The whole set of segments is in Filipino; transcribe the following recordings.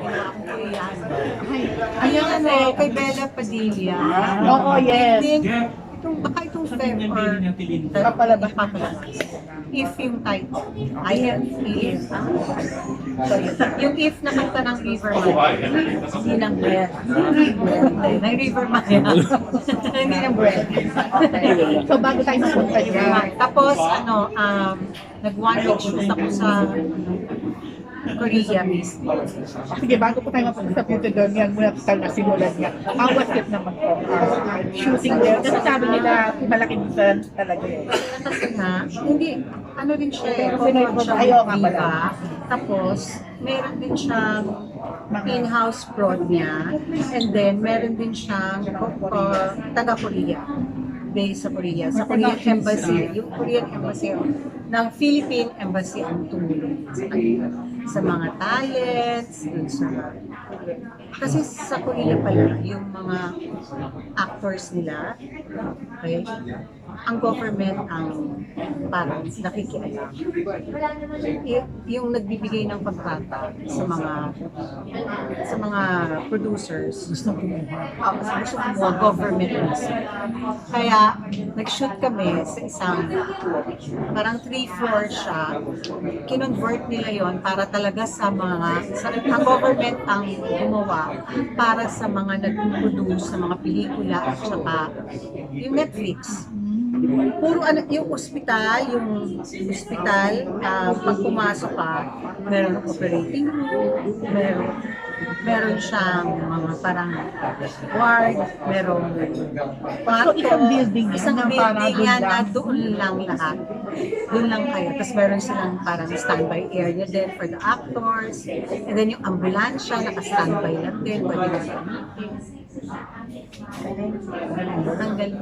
ginawa akong Koreano. Ay, Ayun ano, kay Bella Padilla. Oo, yes. Then, baka itong Feb or Papalabas. papalabas. If yung title. Ayan, if. Sorry. Yung if na kanta ng River Maya. Hindi ng breath. Ng River Maya. Hindi ng breath. So, bago tayo mapunta dyan. Tapos, nag-one week shoot ako sa Korea mismo. Sige, bago po tayo mapunta sa punto doon, yan muna tayo nasimulan niya. How was it naman po? Shooting there. Kasi sabi nila, malaking difference talaga eh. Kasi nga, hindi, ano din siya, Pero Pinoy po, ayaw nga pala. diba? Tapos, meron din siyang in-house prod niya. And then, meron din siyang taga-Korea. Based sa Korea. Sa Korean Embassy. Yung Korean Embassy ng Philippine Embassy ang tumulong sa kanila. Sa mga talents, dun sa... Kasi sa Korea pala, yung mga actors nila, okay, ang government ang parang nakikialam. Yung nagbibigay ng kontrata sa mga producers, gusto kumuha government mismo. Kaya nag-shoot kami sa isang parang 3-floor siya. Kinonvert nila yon para talaga ang government ang gumawa para sa mga nag-produce sa mga pelikula at saka yung Netflix. Puro yung ospital, pag pumasok ka, meron operating room, meron siyang mga parang ward, meron So, isang building yan isang na building parang doon yan na lang? doon lang lahat. Doon lang kayo. Tapos meron silang parang standby area din for the actors. And then yung ambulansya, naka-standby lang din. Pwede na gamitin. Ang galing.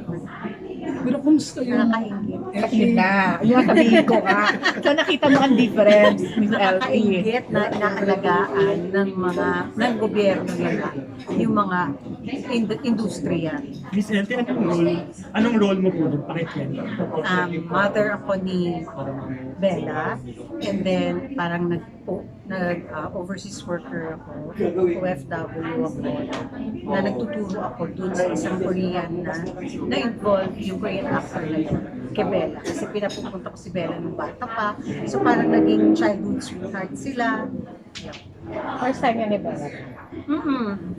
Pero kumusta yung Nakakaingit. Yun na. Yung sabihin ko nga. So, nakita mo ang difference, Miss LP. Nakakaingit na inaalagaan ng gobyerno nila yung mga industriya. Miss Ente, anong role mo po doon? Pakikwento. Mother ako ni Bella, and then parang overseas worker ako, OFW ako, na nagtuturo ako dun sa isang Korean na involved yung Korean actor na yun, kay Bella. Kasi pinapupunta ko si Bella nung bata pa. So parang naging childhood sweetheart sila. First time yan ni Bella.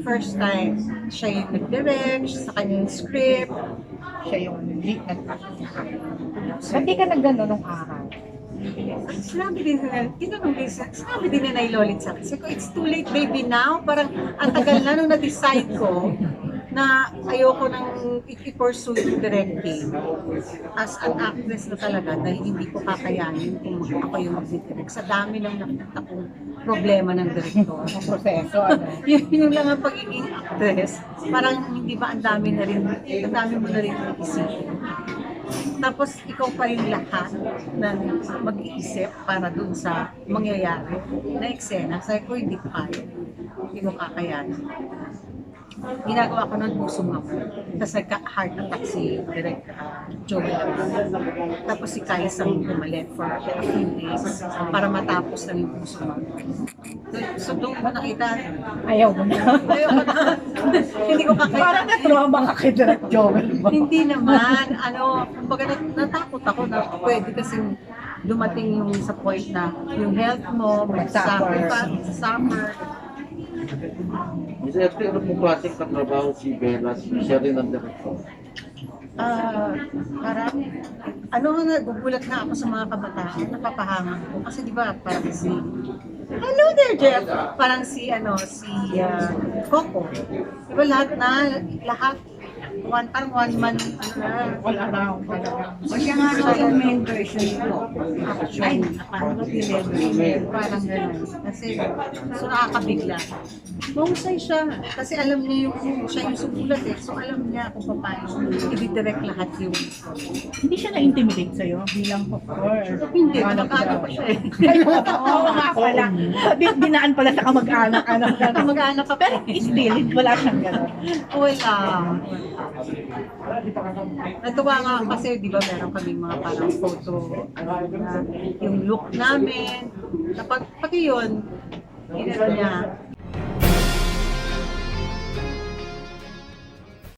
First time. Siya yung nag-direct, sa kanyang script. Siya yung lead nag-act. Ba't di ka nagano nung araw? Sinabi din na nailolit sa akin. Sabi ko, it's too late baby now. Parang ang tagal na nung na-decide ko na ayoko nang i-pursue yung directing as an actress na talaga dahil hindi ko kakayanin kung ako yung mag-direct. Sa dami lang nakita kong problema ng director. Ang proseso, ano? Yun lang ang pagiging actress. Parang hindi ba ang dami mo na rin isipin. Tapos ikaw pa yung lahat na mag-iisip para dun sa mangyayari na eksena. Sabi ko, hindi ko kaya. Hindi ko kakayanin. Ginagawa ko nun, busong ako. Tapos nagka-heart attack si Direk Joey. Tapos si Kaisang pumalit for a few days para matapos lang yung busong ako. So doon ko nakita, Ayaw mo na. ayoko na. Hindi ko kakayanin. Parang na-trauma ka kay Direk Joel. Hindi naman, kumbaga natakot ako na pwede kasing dumating yung sa point na yung health mo, Mag-suffer. suffer. Miss Erte, ano pong klaseng katrabaho si Bella? Siya rin ang director. Parang, nagugulat nga ako sa mga kabataan, napapahanga ko. Kasi di ba, parang hello there, Jeff! Parang si Coco. Di ba lahat, parang one man, All around talaga. o siya nga yung main version ko. Ay, parang parang gano'n. Kasi, so nakakabigla. Mahusay siya. Kasi alam niya siya yung sumulat eh. So alam niya kung paano i-direct lahat yung... Hindi siya na-intimidate sa'yo bilang course. Hindi, mag-ano pa siya eh. Ay, oo nga pala. Dinaan pala sa kamag-anak. Kamag-anak ka pa Pero eh. still, wala siyang gano'n. Wala. Natuwa nga kasi, di ba, meron kaming mga parang photo, yung look namin. Pag yun, inano niya,